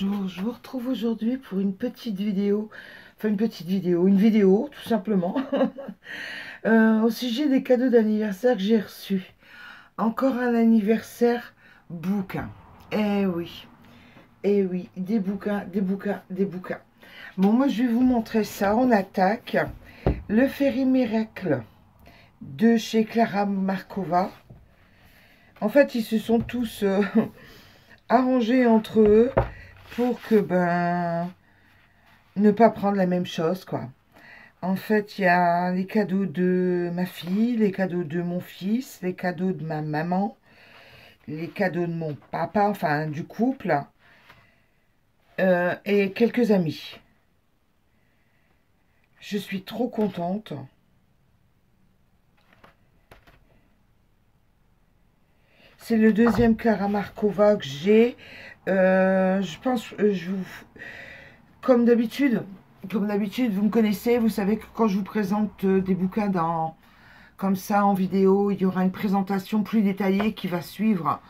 Bonjour, je vous retrouve aujourd'hui pour une petite vidéo, une vidéo tout simplement, au sujet des cadeaux d'anniversaire que j'ai reçus. Encore un anniversaire bouquin. Eh oui, des bouquins, des bouquins, des bouquins. Bon, moi je vais vous montrer ça, on attaque. Le Fairy Miracle de chez Clara Markova. En fait, ils se sont tous arrangés entre eux pour que, ne pas prendre la même chose, quoi. En fait, il y a les cadeaux de ma fille, les cadeaux de mon fils, les cadeaux de ma maman, les cadeaux de mon papa, enfin du couple, et quelques amis. Je suis trop contente. C'est le deuxième Clara Markova que j'ai. Je pense, comme d'habitude, vous me connaissez, vous savez que quand je vous présente des bouquins comme ça en vidéo, il y aura une présentation plus détaillée qui va suivre.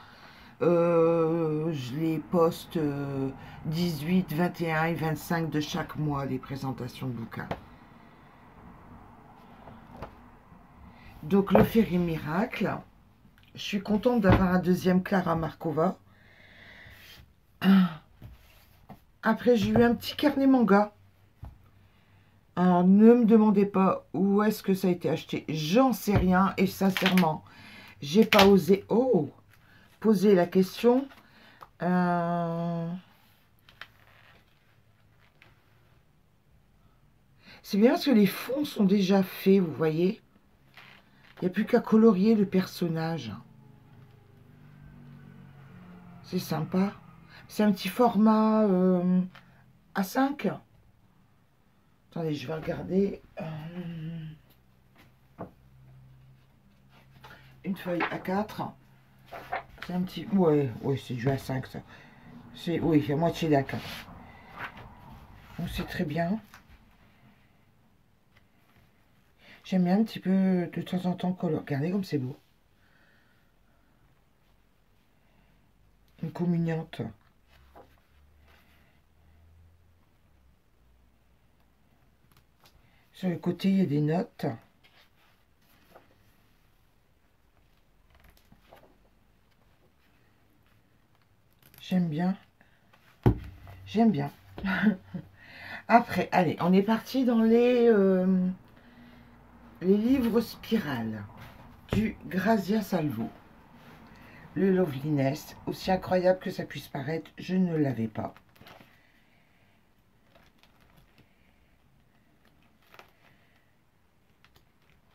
Je les poste 18, 21 et 25 de chaque mois, les présentations de bouquins. Donc le Fairy Miracle, je suis contente d'avoir un deuxième Clara Markova. Après, j'ai eu un petit carnet manga. Alors, ne me demandez pas où est-ce que ça a été acheté. J'en sais rien et sincèrement, j'ai pas osé poser la question. C'est bien parce que les fonds sont déjà faits, vous voyez. Il n'y a plus qu'à colorier le personnage. C'est sympa. C'est un petit format A5. Attendez, je vais regarder. Une feuille A4. C'est un petit... Ouais, c'est du A5, ça. Oui, à moitié d'A4. Donc, c'est très bien. J'aime bien un petit peu, de temps en temps, colorier. Regardez comme c'est beau. Une communiante. Sur le côté, il y a des notes. J'aime bien. J'aime bien. Après, allez, on est parti dans les livres spirales du Grazia Salvo. Le Loveliness, aussi incroyable que ça puisse paraître, je ne l'avais pas.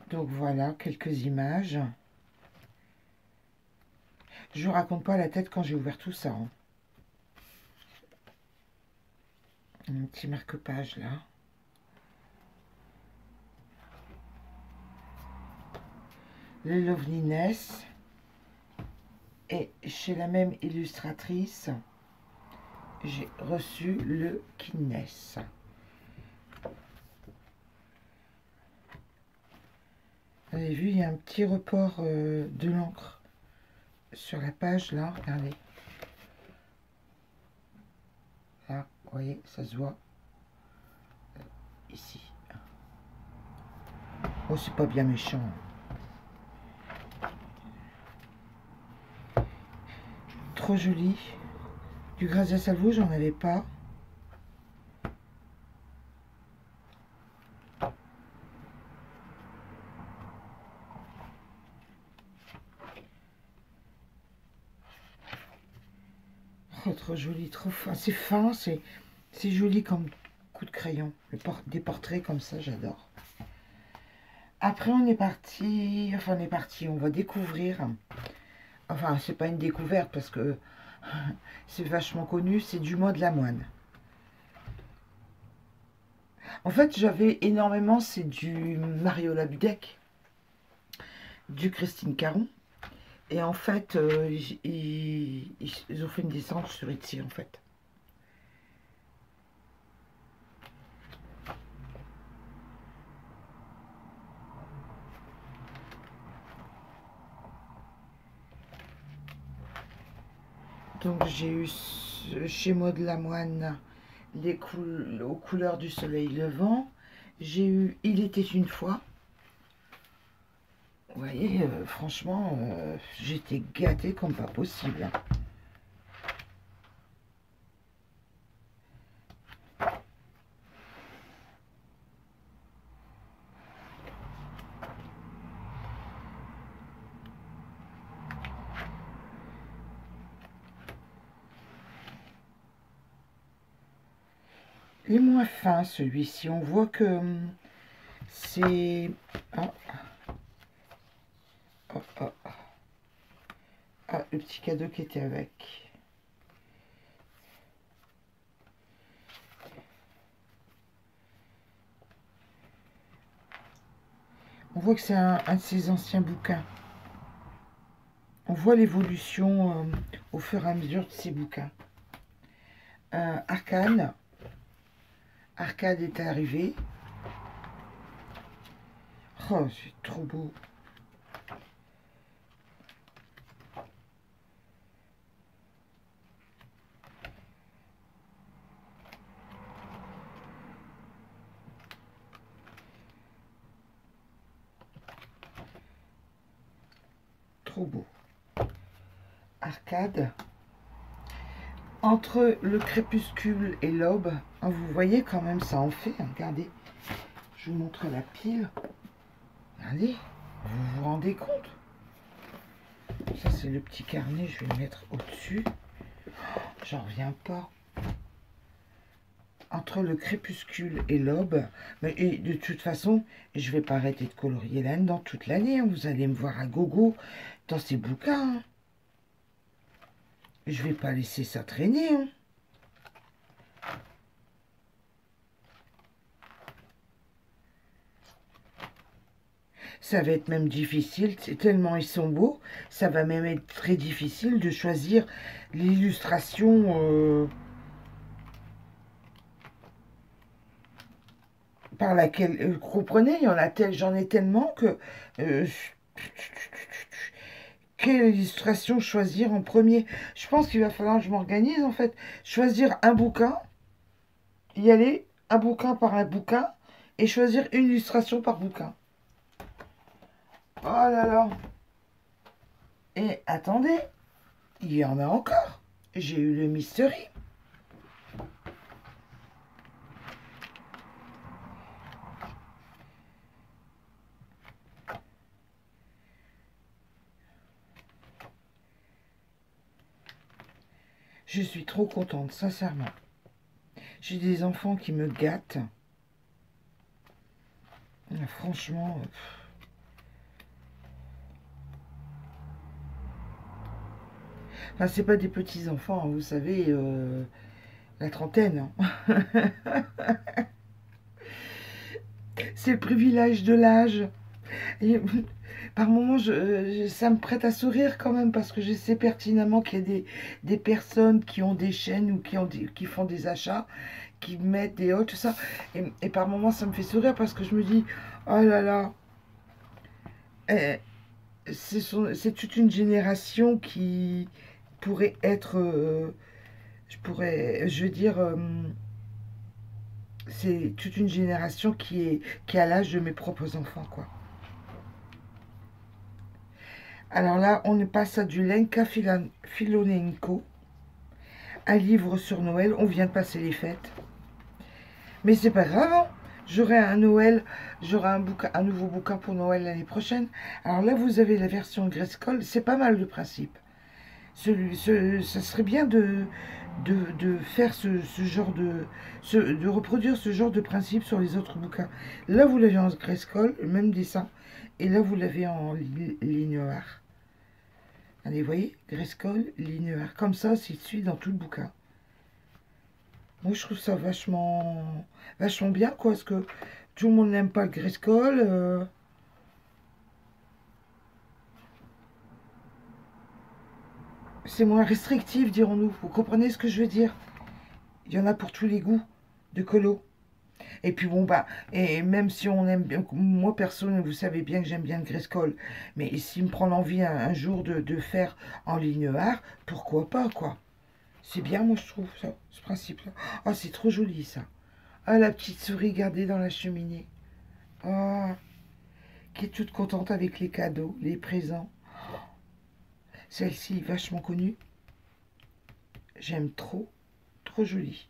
Donc voilà, quelques images. Je vous raconte pas la tête quand j'ai ouvert tout ça. Hein. Un petit marque-page là. Le Loveliness. Et chez la même illustratrice, j'ai reçu le Kindness. Vous avez vu, il y a un petit report de l'encre sur la page là, regardez. Là, vous voyez, ça se voit. Ici. Oh, c'est pas bien méchant. Trop joli. Du Grazia Salvo, j'en avais pas. Oh, trop joli, trop fin. C'est fin, c'est joli comme coup de crayon. Des portraits comme ça, j'adore. Après, on est parti. Enfin, on va découvrir. Enfin, c'est pas une découverte parce que c'est vachement connu. C'est du Dumas de la Moine. En fait, j'avais énormément, c'est du Mario Labudec, du Christine Caron. Et en fait, ils ont fait une descente sur Etsy, en fait. Donc j'ai eu chez Maud Lamoine, aux couleurs du soleil levant. J'ai eu Il était une fois. Vous voyez, franchement, j'étais gâtée comme pas possible. Il est moins fin celui-ci. On voit que c'est... Ah, ah, ah, ah. Ah, le petit cadeau qui était avec. On voit que c'est un de ses anciens bouquins. On voit l'évolution au fur et à mesure de ces bouquins. Arcane. Arcade est arrivé. Oh, c'est trop beau. Trop beau. Arcade. Entre le crépuscule et l'aube, hein, vous voyez quand même, ça en fait. Hein, regardez, je vous montre la pile. Regardez, vous vous rendez compte? Ça, c'est le petit carnet, je vais le mettre au-dessus. Oh, j'en reviens pas. Entre le crépuscule et l'aube, mais et de toute façon, je vais pas arrêter de colorier là-dedans toute l'année. Hein, vous allez me voir à gogo dans ces bouquins. Hein. Je vais pas laisser ça traîner. Hein. Ça va être même difficile, tellement ils sont beaux, ça va même être très difficile de choisir l'illustration par laquelle, vous comprenez, il y en a j'en ai tellement que quelle illustration choisir en premier? Je pense qu'il va falloir que je m'organise en fait, choisir un bouquin, y aller un bouquin par un bouquin et choisir une illustration par bouquin. Oh là là. Et attendez, il y en a encore. J'ai eu le Mystery. Je suis trop contente, sincèrement. J'ai des enfants qui me gâtent. Franchement... Enfin, c'est pas des petits-enfants, hein, vous savez, la trentaine. Hein. C'est le privilège de l'âge. Et par moments, ça me prête à sourire quand même, parce que je sais pertinemment qu'il y a des personnes qui ont des chaînes ou qui font des achats, qui mettent des hauts, tout ça. Et par moments, ça me fait sourire parce que je me dis, oh là là, c'est toute une génération qui pourrait être, je veux dire, c'est toute une génération qui est à l'âge de mes propres enfants, quoi. Alors là, on passe à du Lenka Filonenko, un livre sur Noël. On vient de passer les fêtes. Mais c'est pas grave, hein. J'aurai un Noël, j'aurai un nouveau bouquin pour Noël l'année prochaine. Alors là, vous avez la version Grayskull, c'est pas mal de principe. Ça serait bien de faire ce genre de reproduire ce genre de principe sur les autres bouquins. Là, vous l'avez en Grayskull, le même dessin, et là, vous l'avez en ligne noire. Allez, vous voyez, Grayskull, ligne noire. Comme ça, c'est suit dans tout le bouquin. Moi, je trouve ça vachement bien, quoi, parce que tout le monde n'aime pas le Grayskull. C'est moins restrictif, dirons-nous. Vous comprenez ce que je veux dire? Il y en a pour tous les goûts de colo. Et puis bon, bah, et même si on aime bien, moi perso, vous savez bien que j'aime bien le Grayskull, mais s'il me prend l'envie un jour de faire en ligne noire, pourquoi pas, quoi. C'est bien, moi, je trouve, ça, ce principe-là. Oh, c'est trop joli, ça. Ah, la petite souris gardée dans la cheminée. Oh, qui est toute contente avec les cadeaux, les présents. Celle-ci, vachement connue. J'aime trop, trop jolie.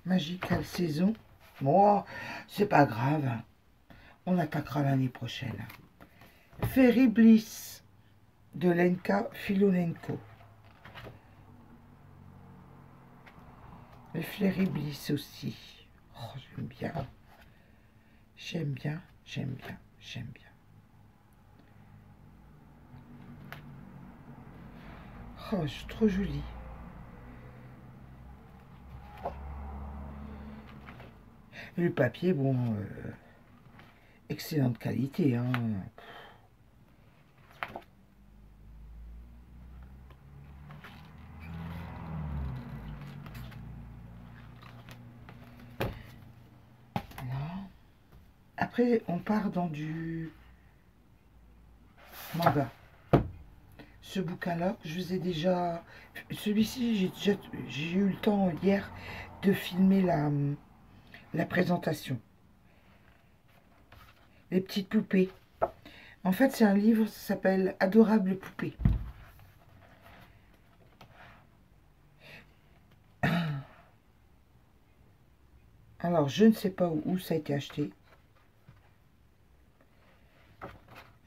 Magical Saison. Bon, c'est pas grave. On attaquera l'année prochaine. Fairy Bliss de Lenka Filonenko. Le Fairy Bliss aussi. Oh, j'aime bien. J'aime bien, j'aime bien, j'aime bien. Oh, c'est trop joli. Et le papier, bon, excellente qualité, hein. Voilà. Après, on part dans du manga. Ce bouquin-là, je vous ai déjà... Celui-ci, j'ai eu le temps hier de filmer la présentation. Les petites poupées. En fait, c'est un livre, ça s'appelle Adorable poupée. Alors, je ne sais pas où ça a été acheté.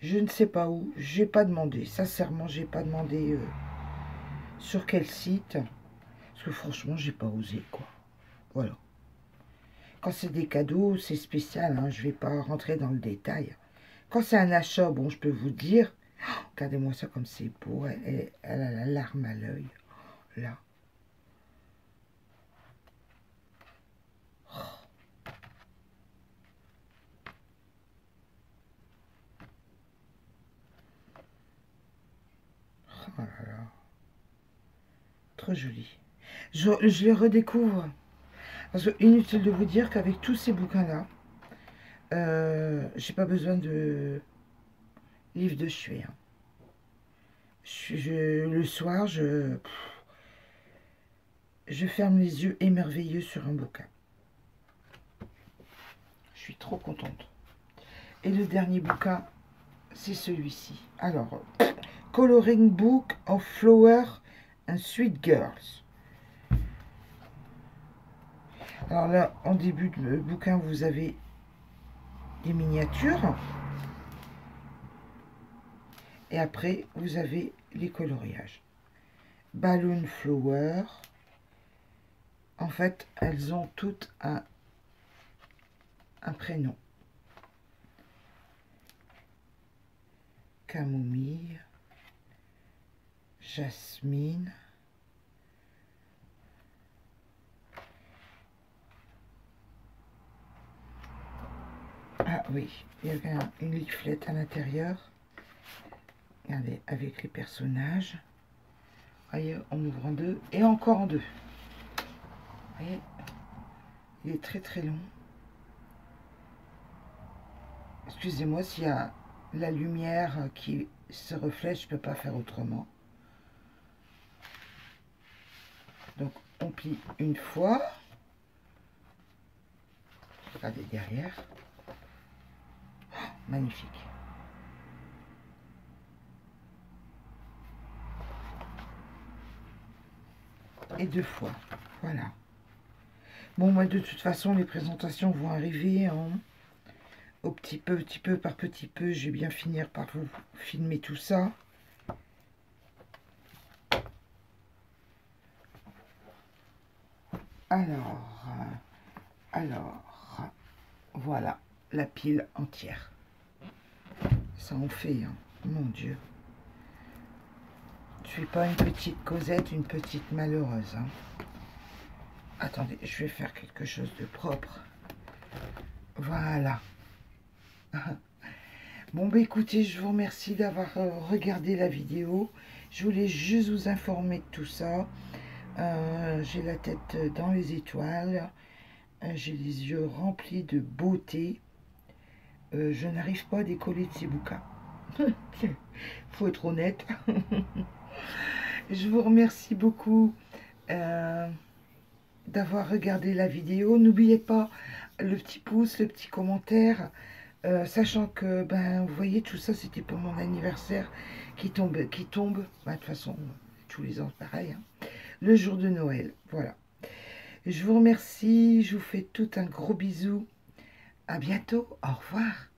Je ne sais pas où. J'ai pas demandé. Sincèrement, j'ai pas demandé sur quel site. Parce que franchement, j'ai pas osé, quoi. Voilà. Quand c'est des cadeaux, c'est spécial, hein, je vais pas rentrer dans le détail. Quand c'est un achat, bon, je peux vous dire, oh, regardez-moi ça comme c'est beau, elle a la larme à l'œil, là. Oh là là, trop joli. Je les redécouvre. Parce que inutile de vous dire qu'avec tous ces bouquins-là, j'ai pas besoin de livre de chevet. Hein. Le soir, je ferme les yeux émerveilleux sur un bouquin. Je suis trop contente. Et le dernier bouquin, c'est celui-ci. Alors, Coloring Book of Flower and Sweet Girls. Alors là, en début de bouquin, vous avez des miniatures. Et après, vous avez les coloriages. Balloon Flower. En fait, elles ont toutes un prénom. Camomille. Jasmine. Ah oui, il y avait une leaflet à l'intérieur. Regardez, avec les personnages. Voyez, on ouvre en deux et encore en deux. Voyez, il est très très long. Excusez-moi s'il y a la lumière qui se reflète, je ne peux pas faire autrement. Donc on plie une fois. Regardez derrière. Oh, magnifique. Et deux fois. Voilà. Bon, moi de toute façon, les présentations vont arriver au petit peu par petit peu. Je vais bien finir par vous filmer tout ça. Alors, voilà, la pile entière. Ça en fait, hein, mon Dieu. Je suis pas une petite Cosette, une petite malheureuse. Hein. Attendez, je vais faire quelque chose de propre. Voilà. Bon, bah écoutez, je vous remercie d'avoir regardé la vidéo. Je voulais juste vous informer de tout ça. J'ai la tête dans les étoiles. J'ai les yeux remplis de beauté. je n'arrive pas à décoller de ces bouquins. Faut être honnête. Je vous remercie beaucoup d'avoir regardé la vidéo. N'oubliez pas le petit pouce, le petit commentaire, sachant que, ben, vous voyez, tout ça, c'était pour mon anniversaire qui tombe. Ben, de toute façon, tous les ans, pareil, hein, le jour de Noël. Voilà. Je vous remercie, je vous fais tout un gros bisou. À bientôt, au revoir.